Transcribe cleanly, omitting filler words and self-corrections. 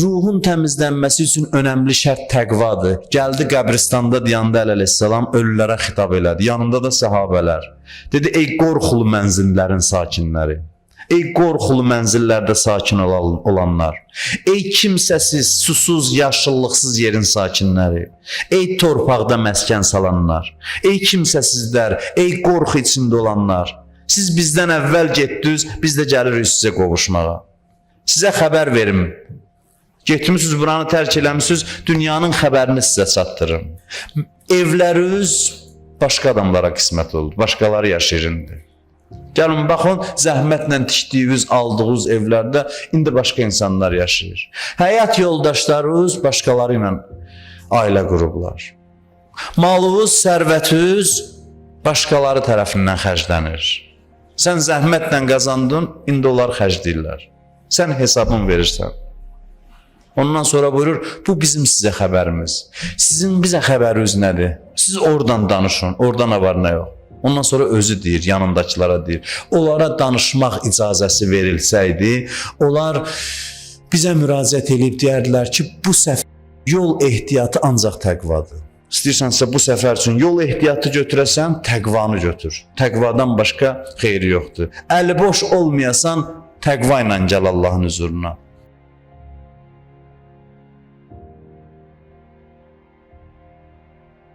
ruhun təmizlənməsi üçün önəmli şərt təqvadır. Gəldi qəbristanda deyəndə əleyhissalam ölülərə xitab elədi. Yanında da səhabələr. Dedi, ey qorxulu mənzillərin sakinləri. Ey qorxulu mənzillərdə sakin olanlar. Ey kimsəsiz, susuz, yaşıllıqsız yerin sakinləri. Ey torpaqda məskən salanlar. Ey kimsəsizlər, ey qorxu içində olanlar. Siz bizdən əvvəl getdiniz, biz də gəlirik sizə qovuşmağa. Sizə xəbər verim. Getmişsiniz, buranı tərk eləmişsiniz, dünyanın xəbərini sizə çatdırım. Evləriniz başqa adamlara qismət oldu, başqaları yaşayır indi. Gəlin, baxın, zəhmətlə tikdiyiniz, aldığınız evlərdə indi başqa insanlar yaşayır. Həyat yoldaşlarınız başqaları ilə ailə qurublar. Malınız, sərvətiniz başqaları tərəfindən xərclənir. Sən zəhmətlə qazandın, indi onlar xərcləyirlər. Sən hesabını verirsən. Ondan sonra buyurur, bu bizim sizə xəbərimiz. Sizin bizə xəbəriniz nədir? Siz oradan danışın, oradan nə var nə yox. Ondan sonra özü deyir, yanındakılara deyir. Onlara danışmaq icazəsi verilsəydi, onlar bizə müraciət edib deyərdilər ki, bu səfər yol ehtiyatı ancaq təqvadır. İstəyirsənsə bu səfər üçün yol ehtiyatı götürəsən, təqvanı götür. Təqvadan başqa xeyri yoxdur. Əli boş olmayasan, təqva ilə gəl Allahın huzuruna.